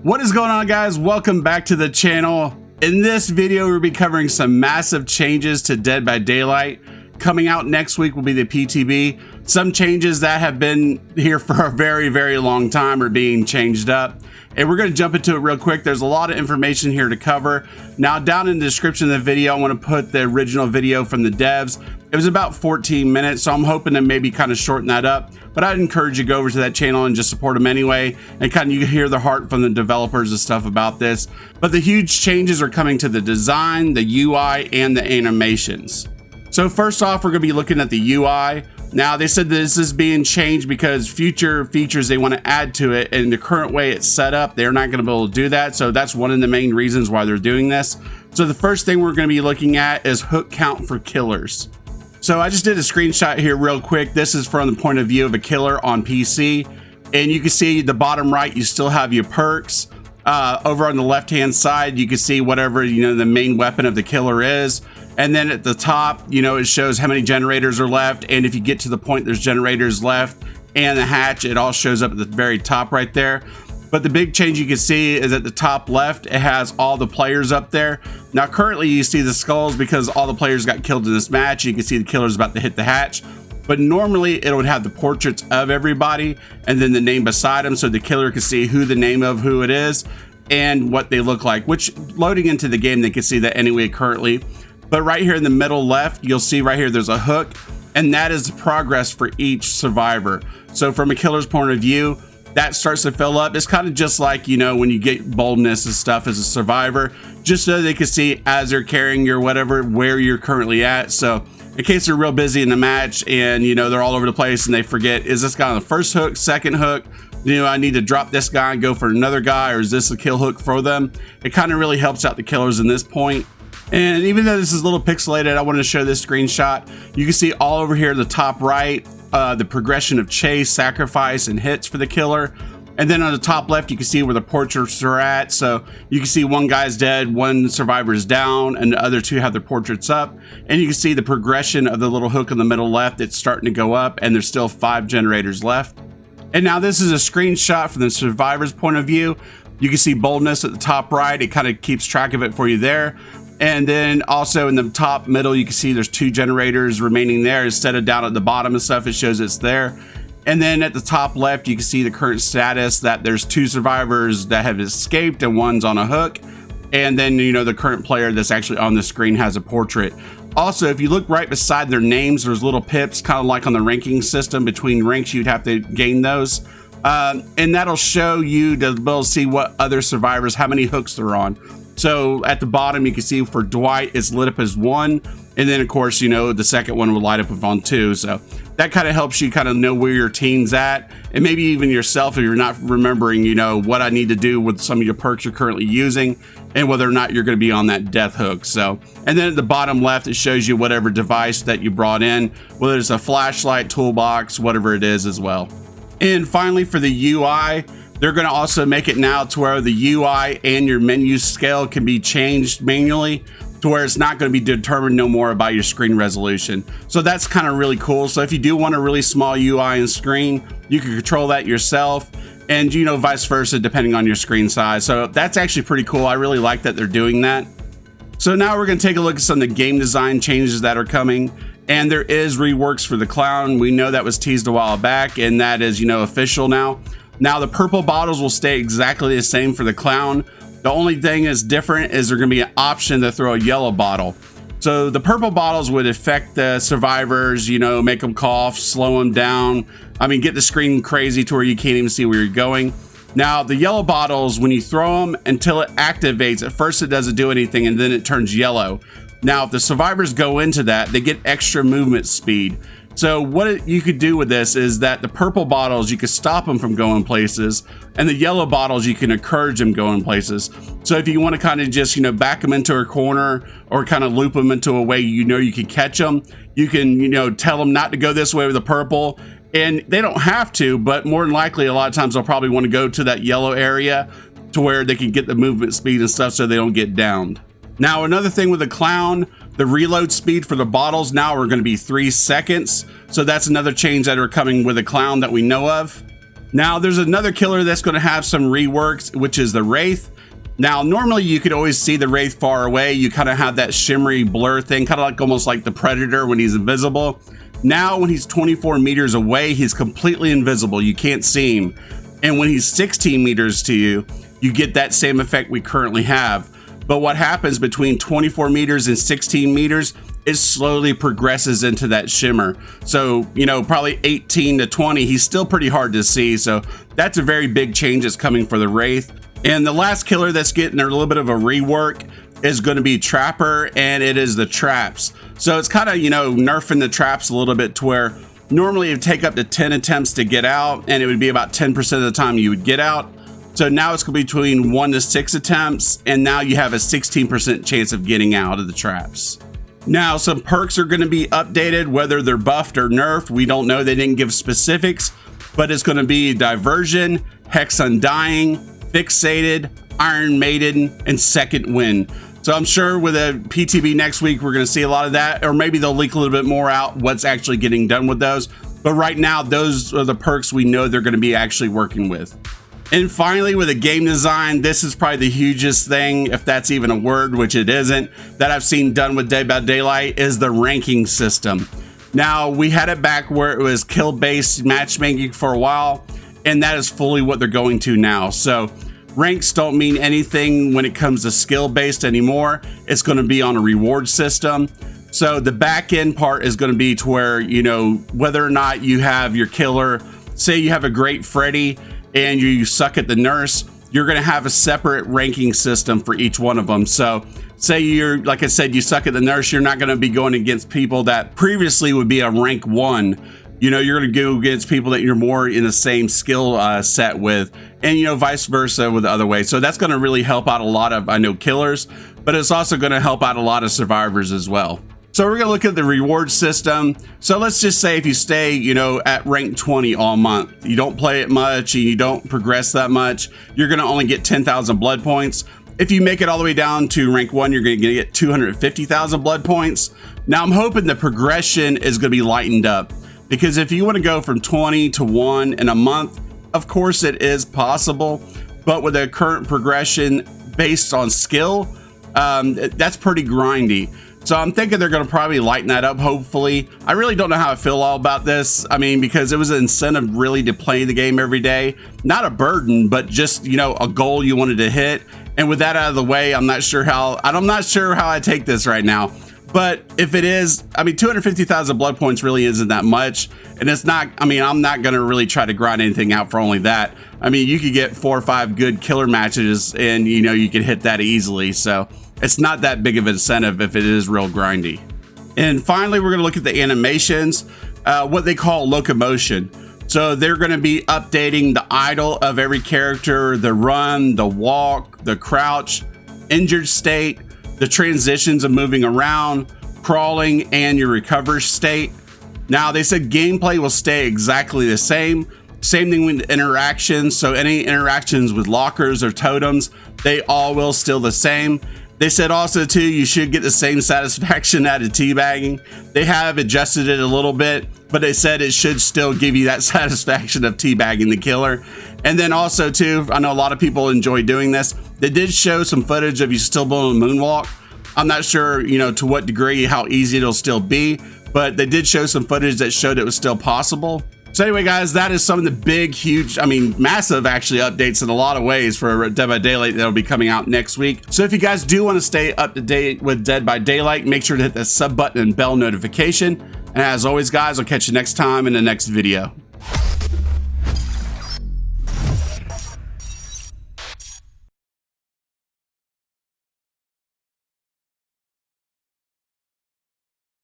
What is going on, guys? Welcome back to the channel. In this video, we'll be covering some massive changes to Dead by Daylight. Coming out next week will be the PTB. Some changes that have been here for a very long time are being changed up. And we're going to jump into it real quick. There's a lot of information here to cover. Now, down in the description of the video, I want to put the original video from the devs. It was about 14 minutes, so I'm hoping to maybe kind of shorten that up. But I'd encourage you to go over to that channel and just support them anyway. And kind of you hear the heart from the developers and stuff about this. But the huge changes are coming to the design, the UI, and the animations. So first off, we're going to be looking at the UI. Now, they said this is being changed because future features they want to add to it, and the current way it's set up, they're not going to be able to do that. So that's one of the main reasons why they're doing this. So the first thing we're going to be looking at is hook count for killers. So I just did a screenshot here real quick. This is from the point of view of a killer on PC. And you can see the bottom right, you still have your perks. Over on the left-hand side, you can see whatever, the main weapon of the killer is. And then at the top, it shows how many generators are left. And if you get to the point there's generators left and the hatch, it all shows up at the very top right there. But the big change you can see is at the top left, it has all the players up there. Now, currently you see the skulls because all the players got killed in this match. You can see the killer's about to hit the hatch. But normally it would have the portraits of everybody and then the name beside them, so the killer can see who the name of who it is and what they look like, which loading into the game, they can see that anyway currently. But right here in the middle left, you'll see right here there's a hook, and that is the progress for each survivor. So from a killer's point of view, that starts to fill up. It's kind of just like, when you get boldness and stuff as a survivor, just so they can see as they're carrying your whatever, where you're currently at. So in case they're real busy in the match and, they're all over the place and they forget, is this guy on the first hook, second hook? I need to drop this guy and go for another guy, or is this a kill hook for them? It kind of really helps out the killers in this point. And even though this is a little pixelated, I wanted to show this screenshot. You can see all over here in the top right, the progression of chase, sacrifice, and hits for the killer. And then on the top left, you can see where the portraits are at. So you can see one guy's dead, one survivor is down, and the other two have their portraits up. And you can see the progression of the little hook in the middle left. It's starting to go up, and there's still 5 generators left. And now this is a screenshot from the survivor's point of view. You can see boldness at the top right. It kind of keeps track of it for you there. And then also in the top middle, you can see there's 2 generators remaining there. Instead of down at the bottom and stuff, it shows it's there. And then at the top left, you can see the current status that there's 2 survivors that have escaped and one's on a hook. And then, the current player that's actually on the screen has a portrait. Also, if you look right beside their names, there's little pips, kind of like on the ranking system. Between ranks, you'd have to gain those. And that'll show you to be able to see what other survivors, how many hooks they're on. So at the bottom, you can see for Dwight, it's lit up as 1. And then, of course, the second one will light up on 2. So that kind of helps you kind of know where your team's at. And maybe even yourself, if you're not remembering, what I need to do with some of your perks you're currently using and whether or not you're going to be on that death hook. So, and then at the bottom left, it shows you whatever device that you brought in, whether it's a flashlight, toolbox, whatever it is as well. And finally, for the UI, they're going to also make it now to where the UI and your menu scale can be changed manually to where it's not going to be determined no more by your screen resolution. So that's kind of really cool. So if you do want a really small UI and screen, you can control that yourself, and vice versa depending on your screen size. So that's actually pretty cool. I really like that they're doing that. So now we're going to take a look at some of the game design changes that are coming. And there is reworks for the clown. We know that was teased a while back, and that is official now. Now, the purple bottles will stay exactly the same for the clown. The only thing is different is there's going to be an option to throw a yellow bottle. So the purple bottles would affect the survivors, make them cough, slow them down. Get the screen crazy to where you can't even see where you're going. Now, the yellow bottles, when you throw them until it activates, at first it doesn't do anything and then it turns yellow. Now, if the survivors go into that, they get extra movement speed. So what you could do with this is that the purple bottles, you could stop them from going places, and the yellow bottles, you can encourage them going places. So if you want to kind of just, back them into a corner or kind of loop them into a way you can catch them, you can, tell them not to go this way with the purple. And they don't have to, but more than likely, a lot of times they'll probably want to go to that yellow area to where they can get the movement speed and stuff so they don't get downed. Now, another thing with the clown, the reload speed for the bottles now are going to be 3 seconds. So that's another change that are coming with the clown that we know of. Now, there's another killer that's going to have some reworks, which is the Wraith. Now, normally you could always see the Wraith far away. You kind of have that shimmery blur thing, kind of like almost like the Predator when he's invisible. Now, when he's 24 meters away, he's completely invisible. You can't see him. And when he's 16 meters to you, you get that same effect we currently have. But what happens between 24 meters and 16 meters, it slowly progresses into that shimmer. So, you know, probably 18 to 20, he's still pretty hard to see. So that's a very big change that's coming for the Wraith. And the last killer that's getting a little bit of a rework is going to be Trapper, and it is the traps. So it's kind of, you know, nerfing the traps a little bit to where normally it would take up to 10 attempts to get out, and it would be about 10% of the time you would get out. So now it's going to be between 1 to 6 attempts, and now you have a 16% chance of getting out of the traps. Now, some perks are going to be updated, whether they're buffed or nerfed. We don't know. They didn't give specifics, but it's going to be Diversion, Hex Undying, Fixated, Iron Maiden, and Second Wind. So I'm sure with a PTB next week, we're going to see a lot of that, or maybe they'll leak a little bit more out what's actually getting done with those. But right now, those are the perks we know they're going to be actually working with. And finally, with the game design, this is probably the hugest thing, if that's even a word, which it isn't, that I've seen done with Dead by Daylight is the ranking system. Now, we had it back where it was kill-based matchmaking for a while, and that is fully what they're going to now. So ranks don't mean anything when it comes to skill-based anymore. It's going to be on a reward system. So the back end part is going to be to where, you know, whether or not you have your killer, say you have a great Freddy and you suck at the nurse, you're going to have a separate ranking system for each one of them. So say you're, like I said, you suck at the nurse, you're not going to be going against people that previously would be a rank 1. You know, you're going to go against people that you're more in the same skill set with, and, you know, vice versa with the other way. So that's going to really help out a lot of, I know, killers, but it's also going to help out a lot of survivors as well. So we're going to look at the reward system. So let's just say if you stay, you know, at rank 20 all month, you don't play it much and you don't progress that much, you're going to only get 10,000 blood points. If you make it all the way down to rank 1, you're going to get 250,000 blood points. Now I'm hoping the progression is going to be lightened up, because if you want to go from 20 to 1 in a month, of course it is possible, but with a current progression based on skill, that's pretty grindy. So I'm thinking they're going to probably lighten that up, hopefully. I really don't know how I feel all about this. I mean, because it was an incentive really to play the game every day. Not a burden, but just, you know, a goal you wanted to hit. And with that out of the way, I'm not sure how I take this right now. But if it is, I mean, 250,000 blood points really isn't that much. And it's not, I mean, I'm not going to really try to grind anything out for only that. I mean, you could get 4 or 5 good killer matches and, you know, you could hit that easily. So it's not that big of an incentive if it is real grindy. And finally, we're going to look at the animations, what they call locomotion. So they're going to be updating the idle of every character, the run, the walk, the crouch, injured state, the transitions of moving around, crawling, and your recover state. Now, they said gameplay will stay exactly the same. Same thing with interactions. So any interactions with lockers or totems, they all will still the same. They said also too, you should get the same satisfaction out of teabagging. They have adjusted it a little bit, but they said it should still give you that satisfaction of teabagging the killer. And then also too, I know a lot of people enjoy doing this. They did show some footage of you still doing a moonwalk. I'm not sure, you know, to what degree, how easy it'll still be, but they did show some footage that showed it was still possible. So anyway, guys, that is some of the big, huge, I mean, massive actually updates in a lot of ways for Dead by Daylight that'll be coming out next week. So if you guys do want to stay up to date with Dead by Daylight, make sure to hit the sub button and bell notification. And as always, guys, I'll catch you next time in the next video.